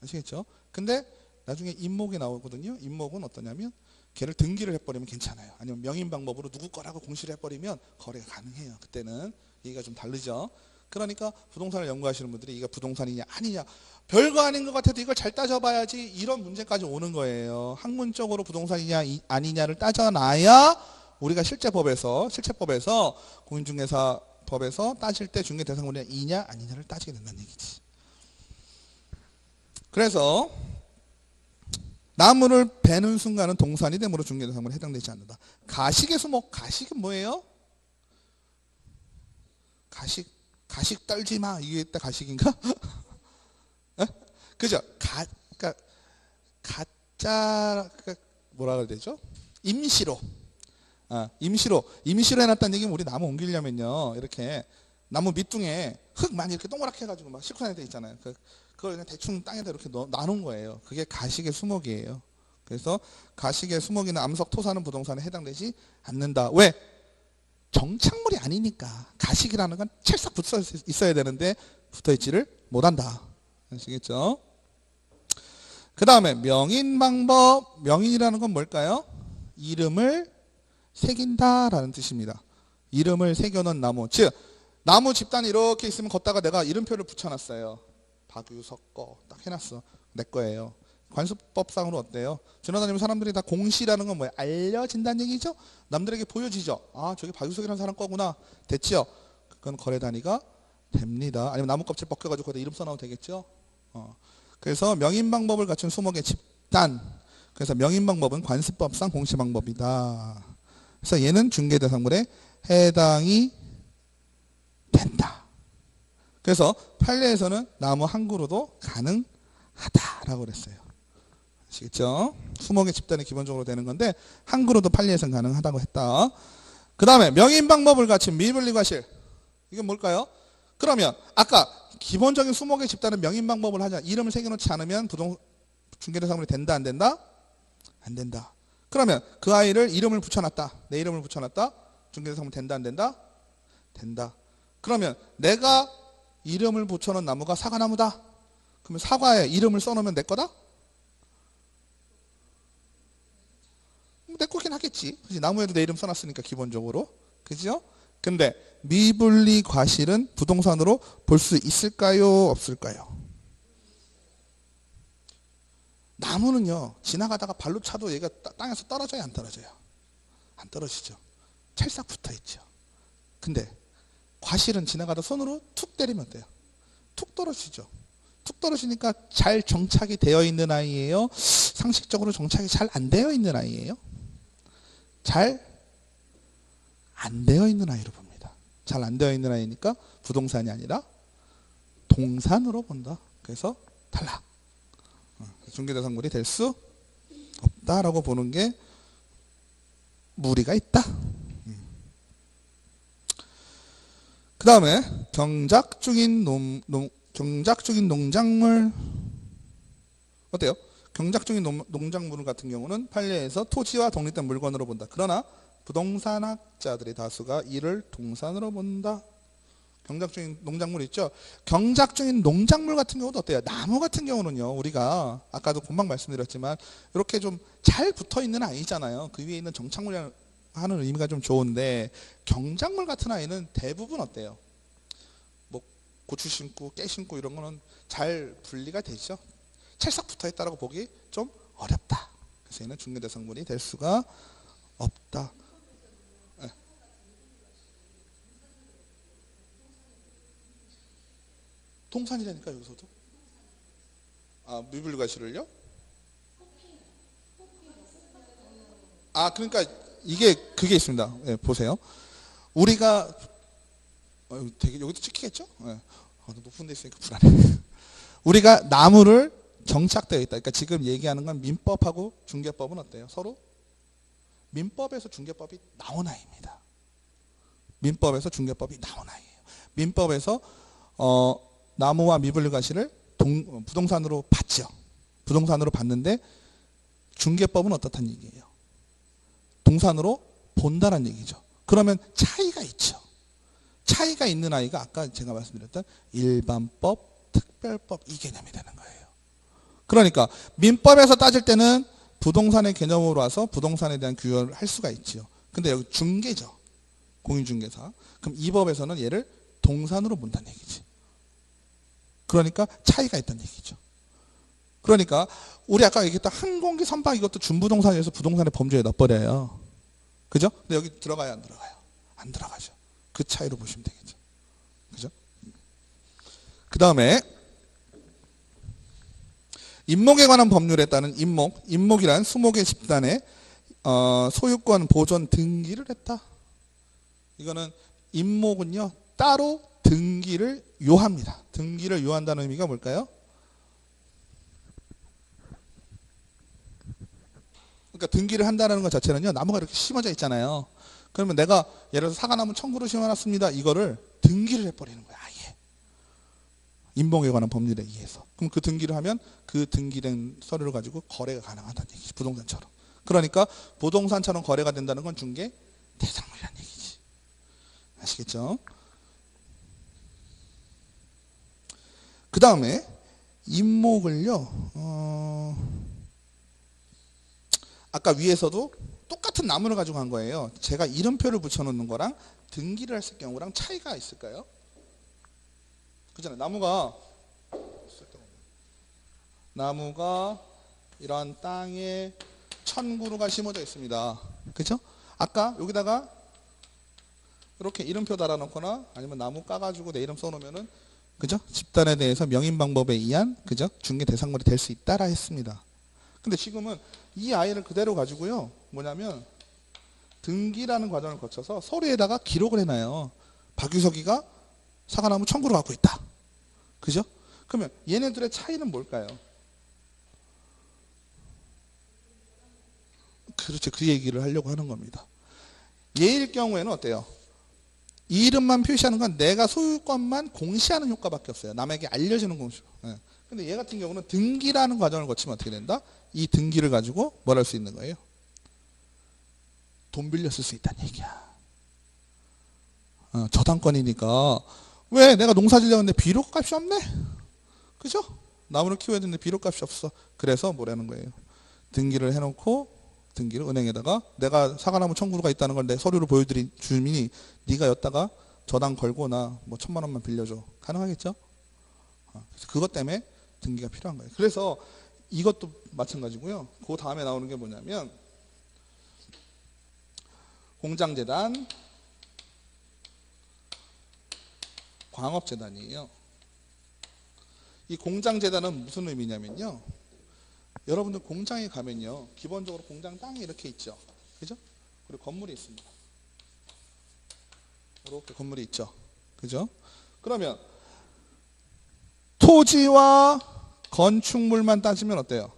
아시겠죠? 근데 나중에 임목이 나오거든요. 임목은 어떠냐면 걔를 등기를 해버리면 괜찮아요. 아니면 명인 방법으로 누구 거라고 공시를 해버리면 거래가 가능해요. 그때는 얘기가 좀 다르죠. 그러니까 부동산을 연구하시는 분들이 이거 부동산이냐 아니냐 별거 아닌 것 같아도 이걸 잘 따져봐야지 이런 문제까지 오는 거예요. 학문적으로 부동산이냐 아니냐를 따져놔야 우리가 실제법에서 공인중개사법에서 따질 때 중개대상물이냐 아니냐를 따지게 된다는 얘기지. 그래서 나무를 베는 순간은 동산이 되므로 중개대상물에 해당되지 않는다. 가식의 수목, 가식은 뭐예요? 가식 떨지 마. 이게 딱 가식인가? 에? 그죠? 그러니까 가짜 뭐라 그래야 되죠? 임시로. 임시로 해놨다는 얘기는 우리 나무 옮기려면요. 이렇게 나무 밑둥에 흙 많이 이렇게 동그랗게 해가지고 막 싣고 다닐 때 있잖아요. 그걸 그냥 대충 땅에다 이렇게 놔놓은 거예요. 그게 가식의 수목이에요. 그래서 가식의 수목이나 암석 토사는 부동산에 해당되지 않는다. 왜? 정착물이 아니니까. 가식이라는 건 찰싹 붙어 있어야 되는데 붙어있지를 못한다. 아시겠죠? 그 다음에 명인 방법. 명인이라는 건 뭘까요? 이름을 새긴다라는 뜻입니다. 이름을 새겨놓은 나무. 즉 나무 집단이 이렇게 있으면 걷다가 내가 이름표를 붙여놨어요. 박유석 거 딱 해놨어. 내 거예요. 관습법상으로 어때요? 지나다니면 사람들이 다 공시라는 건 뭐예요? 알려진다는 얘기죠? 남들에게 보여지죠? 아, 저기 박유석이라는 사람 거구나. 됐죠? 그건 거래 단위가 됩니다. 아니면 나무 껍질 벗겨가지고 거기다 이름 써놔도 되겠죠? 그래서 명인 방법을 갖춘 수목의 집단. 그래서 명인 방법은 관습법상 공시 방법이다. 그래서 얘는 중개대상물에 해당이 된다. 그래서 판례에서는 나무 한 그루도 가능하다라고 그랬어요. 아시겠죠? 수목의 집단이 기본적으로 되는 건데 한 그루도 판례에서는 가능하다고 했다. 그 다음에 명인 방법을 갖춘 미분리 과실. 이건 뭘까요? 그러면 아까 기본적인 수목의 집단은 명인 방법을 하자. 이름을 새겨놓지 않으면 중개대상물이 된다 안 된다? 안 된다. 그러면 그 아이를 이름을 붙여놨다. 내 이름을 붙여놨다. 중개대상물 된다 안 된다? 된다. 그러면 내가 이름을 붙여놓은 나무가 사과나무다. 그러면 사과에 이름을 써놓으면 내 거다? 내 거긴 하겠지. 그치? 나무에도 내 이름 써놨으니까 기본적으로. 그죠? 근데 미분리 과실은 부동산으로 볼 수 있을까요? 없을까요? 나무는요. 지나가다가 발로 차도 얘가 땅에서 떨어져요? 안 떨어져요? 안 떨어지죠. 찰싹 붙어있죠. 근데 과실은 지나가다 손으로 툭 때리면 어때요? 툭 떨어지죠. 툭 떨어지니까 잘 정착이 되어 있는 아이예요? 상식적으로 정착이 잘 안 되어 있는 아이예요? 잘 안 되어 있는 아이로 봅니다. 잘 안 되어 있는 아이니까 부동산이 아니라 동산으로 본다. 그래서 탈락. 중개대상물이 될 수 없다라고 보는 게 무리가 있다. 그 다음에 경작 중인 농작물 어때요? 경작 중인 농작물 같은 경우는 판례에서 토지와 독립된 물건으로 본다. 그러나 부동산학자들의 다수가 이를 동산으로 본다. 경작 중인 농작물 있죠? 경작 중인 농작물 같은 경우도 어때요? 나무 같은 경우는요. 우리가 아까도 금방 말씀드렸지만 이렇게 좀 잘 붙어있는 아이잖아요. 그 위에 있는 정착물이라는 하는 의미가 좀 좋은데 경작물 같은 아이는 대부분 어때요? 뭐 고추 심고 깨 심고 이런 거는 잘 분리가 되죠. 찰싹 붙어있다라고 보기 좀 어렵다. 그래서 얘는 중개대상물이 될 수가 없다. 네. 동산이라니까 여기서도. 아, 미분리 과실을요? 아, 그러니까 이게 그게 있습니다. 네, 보세요. 우리가 되게 여기도 찍히겠죠? 네. 높은 데 있으니까 불안해. 우리가 나무를 정착되어 있다. 그러니까 지금 얘기하는 건 민법하고 중개법은 어때요? 서로 민법에서 중개법이 나온 아이입니다. 민법에서 중개법이 나온 아이예요. 민법에서 나무와 미분리 과실을 부동산으로 봤죠. 부동산으로 봤는데 중개법은 어떻다는 얘기예요? 동산으로 본다는 얘기죠. 그러면 차이가 있죠. 차이가 있는 아이가 아까 제가 말씀드렸던 일반법, 특별법 이 개념이 되는 거예요. 그러니까 민법에서 따질 때는 부동산의 개념으로 와서 부동산에 대한 규율을 할 수가 있죠. 근데 여기 중개죠. 공인중개사. 그럼 이 법에서는 얘를 동산으로 본다는 얘기지. 그러니까 차이가 있다는 얘기죠. 그러니까 우리 아까 얘기했던 항공기 선박 이것도 준부동산에서 부동산의 범주에 넣어버려요. 그죠? 근데 여기 들어가요 안 들어가요? 안 들어가죠. 그 차이로 보시면 되겠죠. 그죠? 그 다음에 임목에 관한 법률에 따른 임목이란 수목의 집단의 소유권 보존 등기를 했다. 이거는 임목은요 따로 등기를 요합니다. 등기를 요한다는 의미가 뭘까요? 그러니까 등기를 한다는 것 자체는요 나무가 이렇게 심어져 있잖아요. 그러면 내가 예를 들어서 사과나무 1000그루 심어놨습니다. 이거를 등기를 해버리는 거야. 아예 임목에 관한 법률에 의해서. 그럼 그 등기를 하면 그 등기된 서류를 가지고 거래가 가능하다는 얘기지. 부동산처럼. 그러니까 부동산처럼 거래가 된다는 건 중개 대상물이라는 얘기지. 아시겠죠? 그 다음에 임목을요 아까 위에서도 똑같은 나무를 가지고 한 거예요. 제가 이름표를 붙여놓는 거랑 등기를 했을 경우랑 차이가 있을까요? 그잖아요. 나무가 이런 땅에 1000그루가 심어져 있습니다. 그죠? 아까 여기다가 이렇게 이름표 달아놓거나 아니면 나무 까가지고 내 이름 써놓으면은 그죠? 집단에 대해서 명인 방법에 의한 그죠? 중개 대상물이 될 수 있다라 했습니다. 근데 지금은 이 아이를 그대로 가지고요 뭐냐면 등기라는 과정을 거쳐서 서류에다가 기록을 해놔요. 박유석이가 사과나무 1000그루 갖고 있다. 그죠? 그러면 얘네들의 차이는 뭘까요? 그렇죠. 그 얘기를 하려고 하는 겁니다. 얘일 경우에는 어때요? 이 이름만 표시하는 건 내가 소유권만 공시하는 효과밖에 없어요. 남에게 알려주는 공시. 네. 근데 얘 같은 경우는 등기라는 과정을 거치면 어떻게 된다? 이 등기를 가지고 뭘 할 수 있는 거예요? 돈 빌려 쓸 수 있다는 얘기야. 저당권이니까 왜 내가 농사 지려는데 비료값이 없네? 그죠? 나무를 키워야 되는데 비료값이 없어. 그래서 뭐라는 거예요? 등기를 해놓고 등기를 은행에다가 내가 사과나무 1000그루가 있다는 걸 내 서류를 보여드린 주민이 네가 였다가 저당 걸고 나 뭐 1000만 원만 빌려줘. 가능하겠죠? 그래서 그것 때문에 등기가 필요한 거예요. 그래서 이것도 마찬가지고요. 그 다음에 나오는 게 뭐냐면 공장재단, 광업재단이에요. 이 공장재단은 무슨 의미냐면요. 여러분들 공장에 가면요. 기본적으로 공장 땅이 이렇게 있죠. 그죠? 그리고 건물이 있습니다. 이렇게 건물이 있죠. 그죠? 그러면 토지와 건축물만 따지면 어때요?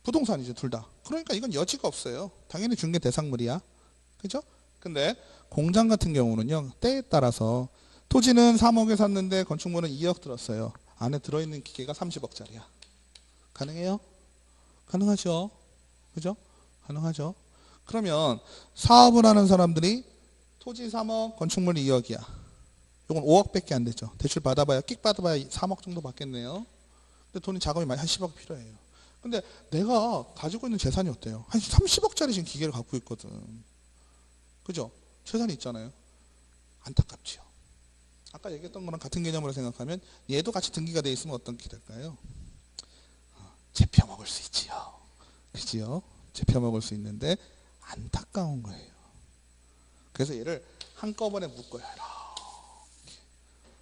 부동산이죠, 둘 다. 그러니까 이건 여지가 없어요. 당연히 중개 대상물이야. 그죠? 근데 공장 같은 경우는요. 때에 따라서 토지는 3억에 샀는데 건축물은 2억 들었어요. 안에 들어있는 기계가 30억짜리야. 가능해요? 가능하죠. 그죠? 가능하죠. 그러면 사업을 하는 사람들이 토지 3억, 건축물 2억이야. 이건 5억밖에 안 되죠. 대출 받아봐야 끽 받아봐야 3억 정도 받겠네요. 근데 돈이 자금이 많이 한 10억 필요해요. 근데 내가 가지고 있는 재산이 어때요? 한 30억짜리 지금 기계를 갖고 있거든. 그죠? 재산이 있잖아요. 안타깝지요. 아까 얘기했던 거랑 같은 개념으로 생각하면 얘도 같이 등기가 돼 있으면 어떤 게 될까요? 잡혀먹을 수 있지요. 그지요? 잡혀먹을 수 있는데 안타까운 거예요. 그래서 얘를 한꺼번에 묶어요. 이렇게.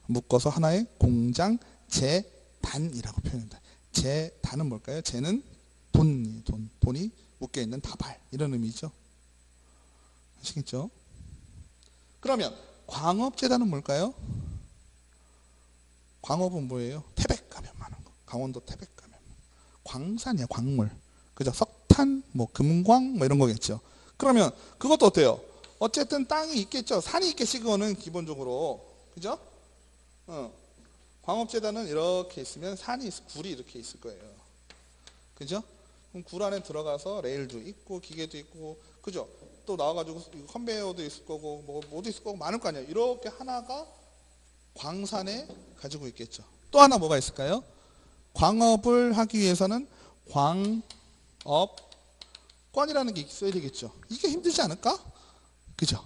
묶어서 하나의 공장 재단이라고 표현한다. 재단은 뭘까요? 재는 돈이에요. 돈이 묶여있는 다발 이런 의미죠. 아시겠죠? 그러면 광업재단은 뭘까요? 광업은 뭐예요? 태백 가면 많은 거. 강원도 태백 가면 광산이야. 광물. 그죠? 석탄, 뭐 금광 뭐 이런 거겠죠. 그러면 그것도 어때요? 어쨌든 땅이 있겠죠. 산이 있겠지. 그거는 기본적으로. 그죠? 광업재단은 이렇게 있으면 굴이 이렇게 있을 거예요. 그죠? 그럼 굴 안에 들어가서 레일도 있고 기계도 있고 그죠? 또 나와가지고 컨베이어도 있을 거고 뭐도 있을 거고 많을 거 아니에요. 이렇게 하나가 광산에 가지고 있겠죠. 또 하나 뭐가 있을까요? 광업을 하기 위해서는 광업권이라는 게 있어야 되겠죠. 이게 힘들지 않을까? 그죠?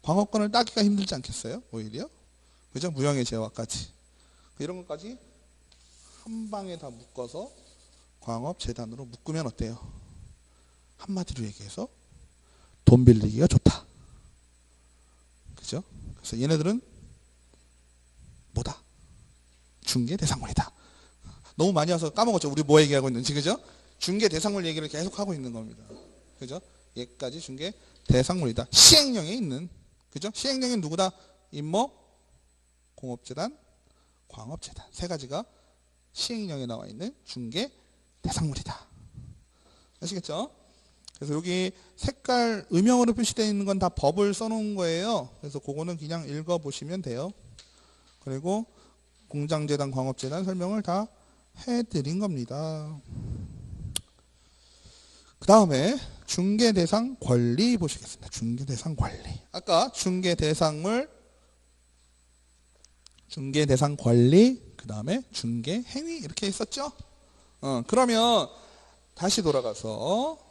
광업권을 따기가 힘들지 않겠어요? 오히려? 그죠? 무형의 제와까지. 이런 것까지 한 방에 다 묶어서 광업재단으로 묶으면 어때요? 한마디로 얘기해서 돈 빌리기가 좋다. 그죠? 그래서 얘네들은 뭐다? 중개 대상물이다. 너무 많이 와서 까먹었죠. 우리 뭐 얘기하고 있는지. 그죠? 중개 대상물 얘기를 계속 하고 있는 겁니다. 그죠? 여기까지 중개 대상물이다. 시행령에 있는, 그죠? 시행령이 누구다? 임모, 공업재단, 광업재단. 세 가지가 시행령에 나와 있는 중개 대상물이다. 아시겠죠? 그래서 여기 색깔 음영으로 표시되어 있는 건 다 법을 써놓은 거예요. 그래서 그거는 그냥 읽어보시면 돼요. 그리고 공장재단, 광업재단 설명을 다 해드린 겁니다. 그 다음에 중개대상 권리 보시겠습니다. 중개대상 권리. 아까 중개대상물, 중개대상 권리, 그 다음에 중개행위 이렇게 있었죠? 그러면 다시 돌아가서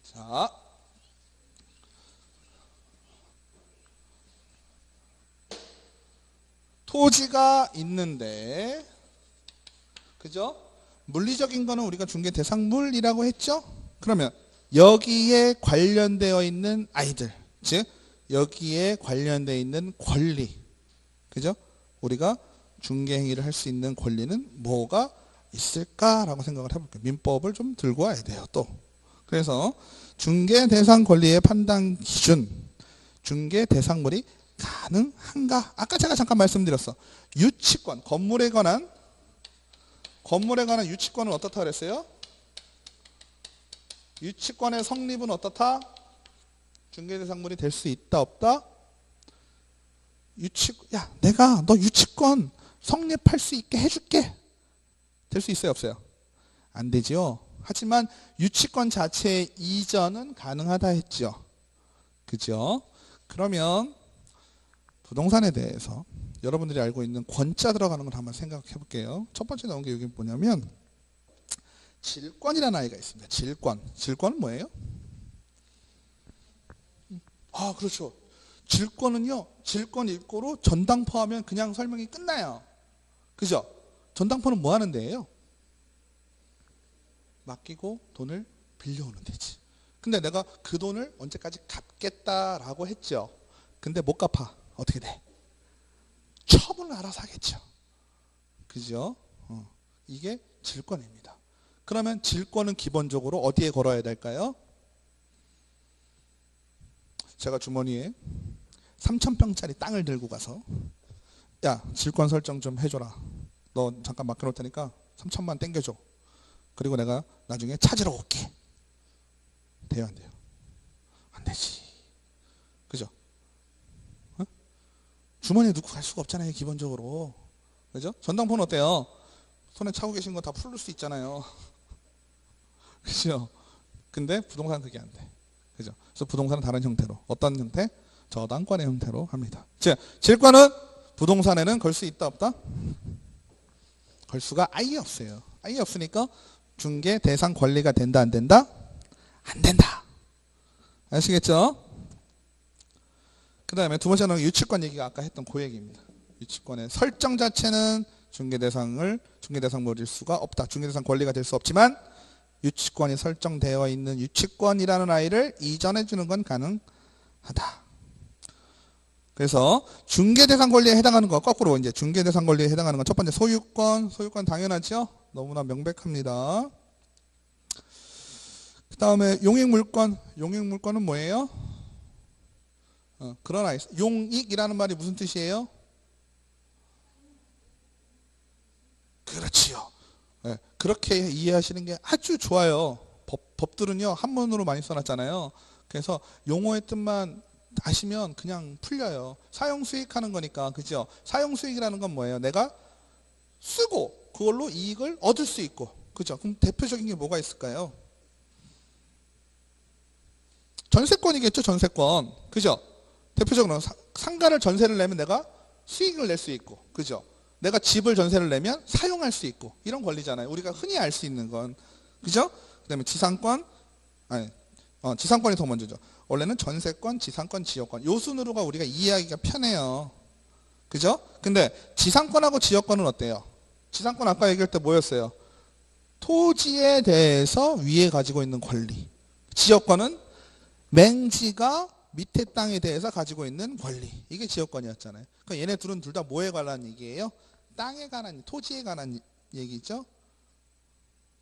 자, 토지가 있는데, 그죠? 물리적인 거는 우리가 중개대상물이라고 했죠? 그러면 여기에 관련되어 있는 아이들, 즉 여기에 관련되어 있는 권리, 그죠? 우리가 중개행위를 할 수 있는 권리는 뭐가 있을까라고 생각을 해볼게요. 민법을 좀 들고 와야 돼요. 또 그래서 중개대상 권리의 판단 기준, 중개대상물이 가능한가? 아까 제가 잠깐 말씀드렸어. 유치권, 건물에 관한 유치권은 어떻다 그랬어요? 유치권의 성립은 어떻다? 중개대상물이 될 수 있다 없다? 야, 내가 너 유치권 성립할 수 있게 해줄게. 될 수 있어요 없어요? 안 되죠. 하지만 유치권 자체의 이전은 가능하다 했죠. 그죠? 그러면 부동산에 대해서 여러분들이 알고 있는 권자 들어가는 걸 한번 생각해 볼게요. 첫 번째 나온 게 여기 뭐냐면 질권이라는 아이가 있습니다. 질권은 뭐예요? 아, 그렇죠. 질권은요, 질권 일고로 전당포하면 그냥 설명이 끝나요. 그죠? 전당포는 뭐 하는 데예요? 맡기고 돈을 빌려오는 데지. 근데 내가 그 돈을 언제까지 갚겠다라고 했죠. 근데 못 갚아. 어떻게 돼? 처분을 알아서 하겠죠. 그죠? 이게 질권입니다. 그러면 질권은 기본적으로 어디에 걸어야 될까요? 제가 주머니에 3,000평짜리 땅을 들고 가서 야, 질권 설정 좀 해줘라. 너 잠깐 맡겨놓을 테니까 3,000만 땡겨줘. 그리고 내가 나중에 찾으러 올게. 돼요 안 돼요? 안 되지. 그죠? 주머니에 넣고 갈 수가 없잖아요 기본적으로. 그죠? 전당포는 어때요? 손에 차고 계신 거 다 풀을 수 있잖아요. 그죠? 근데 부동산은 그게 안 돼. 그죠? 그래서 부동산은 다른 형태로, 어떤 형태? 저당권의 형태로 합니다. 자, 질권은 부동산에는 걸 수 있다 없다? 걸 수가 아예 없어요. 아예 없으니까 중개 대상 권리가 된다 안 된다? 안 된다. 아시겠죠? 그 다음에 두 번째는 유치권 얘기가 아까 했던 그 얘기입니다. 유치권의 설정 자체는 중개대상물일 수가 없다. 중개대상 권리가 될 수 없지만 유치권이 설정되어 있는 유치권이라는 아이를 이전해 주는 건 가능하다. 그래서 중개대상 권리에 해당하는 거 거꾸로 이제 중개대상 권리에 해당하는 건 첫 번째 소유권 당연하죠. 너무나 명백합니다. 그 다음에 용익물권은 뭐예요? 그런 아이. 용익이라는 말이 무슨 뜻이에요? 그렇지요. 네, 그렇게 이해하시는 게 아주 좋아요. 법들은요 한문으로 많이 써놨잖아요. 그래서 용어의 뜻만 아시면 그냥 풀려요. 사용수익하는 거니까. 그죠? 사용수익이라는 건 뭐예요? 내가 쓰고 그걸로 이익을 얻을 수 있고. 그죠? 그럼 대표적인 게 뭐가 있을까요? 전세권이겠죠. 전세권. 그죠? 대표적으로 상가를 전세를 내면 내가 수익을 낼 수 있고. 그죠? 내가 집을 전세를 내면 사용할 수 있고. 이런 권리잖아요. 우리가 흔히 알 수 있는 건. 그죠? 그 다음에 지상권이 더 먼저죠. 원래는 전세권, 지상권, 지역권. 요 순으로가 우리가 이해하기가 편해요. 그죠? 근데 지상권하고 지역권은 어때요? 지상권 아까 얘기할 때 뭐였어요? 토지에 대해서 위에 가지고 있는 권리. 지역권은 맹지가 밑에 땅에 대해서 가지고 있는 권리. 이게 지역권이었잖아요. 그러니까 얘네 둘은 둘 다 뭐에 관한 얘기예요? 땅에 관한, 토지에 관한 얘기죠.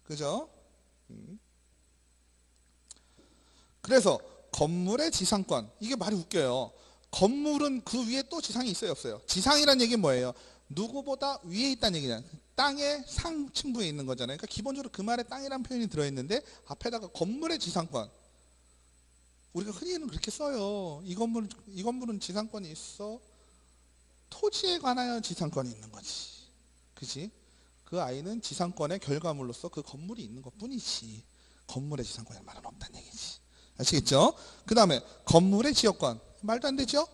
그죠? 그래서 건물의 지상권, 이게 말이 웃겨요. 건물은 그 위에 또 지상이 있어요, 없어요? 지상이란 얘기는 뭐예요? 누구보다 위에 있다는 얘기잖아요. 땅의 상층부에 있는 거잖아요. 그러니까 기본적으로 그 말에 땅이라는 표현이 들어있는데 앞에다가 건물의 지상권, 우리가 흔히는 그렇게 써요. 이 건물은 지상권이 있어. 토지에 관하여 지상권이 있는 거지. 그지? 그 아이는 지상권의 결과물로서 그 건물이 있는 것 뿐이지. 건물의 지상권이라는 말은 없다는 얘기지. 아시겠죠? 그 다음에 건물의 지역권. 말도 안 되죠?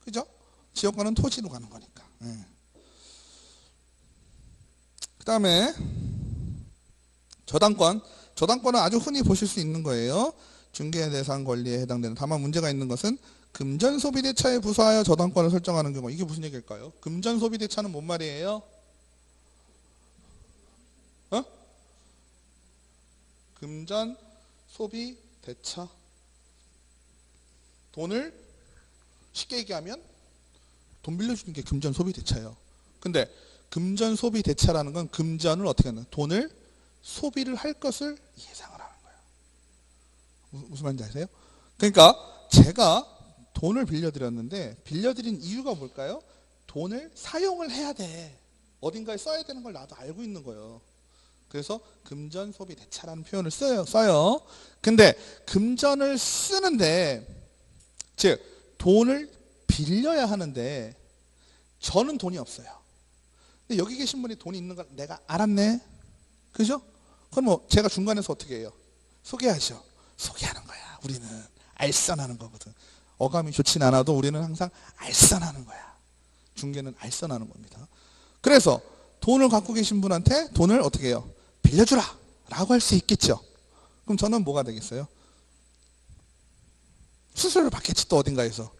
그죠? 지역권은 토지로 가는 거니까. 그 다음에 저당권. 저당권은 아주 흔히 보실 수 있는 거예요. 중개 대상 권리에 해당되는. 다만 문제가 있는 것은 금전소비대차에 부서하여 저당권을 설정하는 경우. 이게 무슨 얘기일까요? 금전소비대차는 뭔 말이에요? 금전소비대차. 돈을 쉽게 얘기하면 돈 빌려주는 게 금전소비대차예요. 근데 금전소비대차라는 건 금전을 어떻게 하는, 돈을 소비를 할 것을 예상을 하는 거예요. 무슨 말인지 아세요? 그러니까 제가 돈을 빌려드렸는데 빌려드린 이유가 뭘까요? 돈을 사용을 해야 돼. 어딘가에 써야 되는 걸 나도 알고 있는 거예요. 그래서 금전소비대차라는 표현을 써요. 근데 금전을 쓰는데, 즉 돈을 빌려야 하는데 저는 돈이 없어요. 근데 여기 계신 분이 돈이 있는 걸 내가 알았네. 그죠? 그럼 뭐 제가 중간에서 어떻게 해요? 소개하죠. 소개하는 거야. 우리는 알선하는 거거든. 어감이 좋진 않아도 우리는 항상 알선하는 거야. 중개는 알선하는 겁니다. 그래서 돈을 갖고 계신 분한테 돈을 어떻게 해요? 빌려주라 라고 할 수 있겠죠. 그럼 저는 뭐가 되겠어요? 수수료를 받겠지, 또 어딘가에서.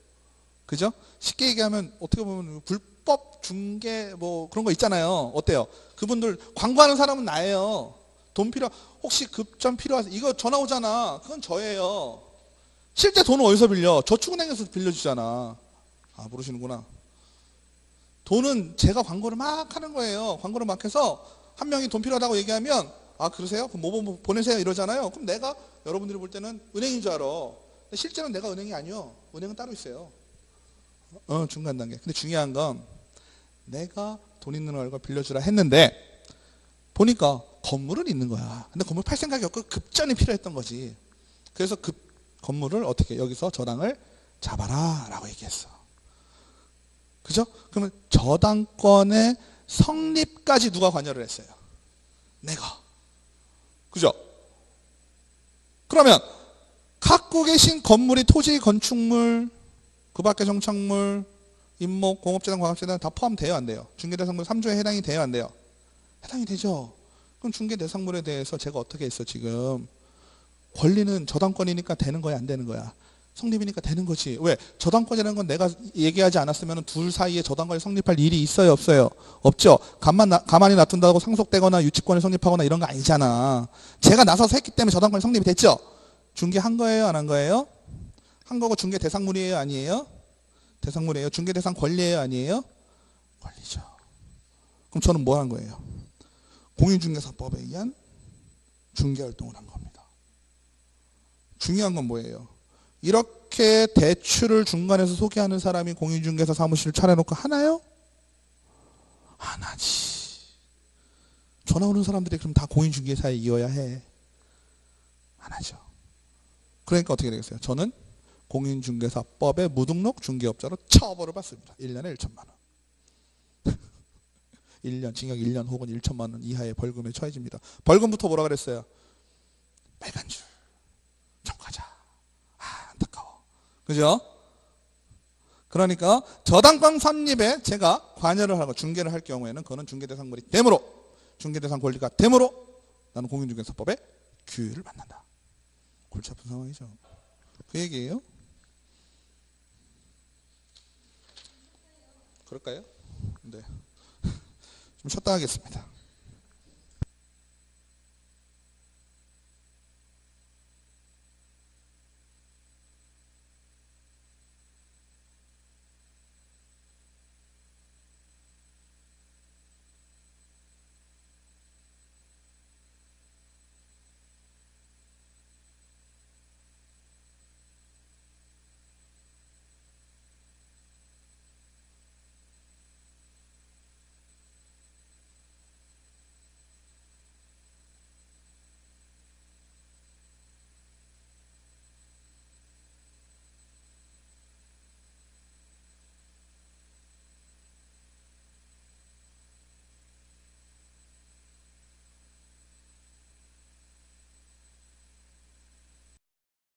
그죠? 쉽게 얘기하면 어떻게 보면 불법 중개 뭐 그런 거 있잖아요. 어때요? 그분들 광고하는 사람은 나예요. 돈 혹시 급전 필요하세요? 이거 전화 오잖아. 그건 저예요. 실제 돈은 어디서 빌려? 저축은행에서 빌려주잖아. 아, 모르시는구나. 돈은 제가 광고를 막 하는 거예요. 광고를 막 해서 한 명이 돈 필요하다고 얘기하면, 아 그러세요? 그럼 뭐 보내세요 이러잖아요. 그럼 내가 여러분들이 볼 때는 은행인 줄 알아. 근데 실제로는 내가 은행이 아니요. 은행은 따로 있어요. 중간 단계. 근데 중요한 건 내가 돈 있는 얼굴 빌려주라 했는데 보니까 건물은 있는 거야. 근데 건물 팔 생각이 없고 급전이 필요했던 거지. 그래서 건물을 어떻게 여기서 저당을 잡아라 라고 얘기했어. 그죠? 그러면 저당권의 성립까지 누가 관여를 했어요? 내가. 그죠? 그러면 갖고 계신 건물이 토지, 건축물, 그 밖에 정착물, 임목, 공업재단, 광업재단 다 포함돼요, 안 돼요? 중개대상물 3조에 해당이 돼요, 안 돼요? 해당이 되죠. 그럼 중개대상물에 대해서 제가 어떻게 했어, 지금? 권리는 저당권이니까 되는 거야, 안 되는 거야? 성립이니까 되는 거지. 왜? 저당권이라는 건 내가 얘기하지 않았으면 둘 사이에 저당권이 성립할 일이 있어요, 없어요? 없죠. 가만히 놔둔다고 상속되거나 유치권을 성립하거나 이런 거 아니잖아. 제가 나서서 했기 때문에 저당권이 성립이 됐죠. 중개한 거예요, 안 한 거예요? 한 거고 중개 대상물이에요, 아니에요? 대상물이에요. 중개 대상 권리예요, 아니에요? 권리죠. 그럼 저는 뭐 한 거예요? 공인중개사법에 의한 중개활동을 한 겁니다. 중요한 건 뭐예요? 이렇게 대출을 중간에서 소개하는 사람이 공인중개사 사무실을 차려놓고 하나요? 안 하지. 전화 오는 사람들이 그럼 다 공인중개사에 이어야 해. 안 하죠. 그러니까 어떻게 되겠어요? 저는 공인중개사법의 무등록 중개업자로 처벌을 받습니다. 1년에 1천만 원. 1년, 징역 1년 혹은 1천만 원 이하의 벌금에 처해집니다. 벌금부터 뭐라 그랬어요? 빨간 줄. 청가자. 아, 안타까워. 그죠? 그러니까 저당권 선립에 제가 관여를 하고 중개를 할 경우에는 그거는 중개대상물이 되므로, 중개대상 권리가 되므로 나는 공인중개사법의 규율을 받는다. 골치 아픈 상황이죠. 그 얘기예요. 그럴까요? 네. 좀 쉬었다 하겠습니다.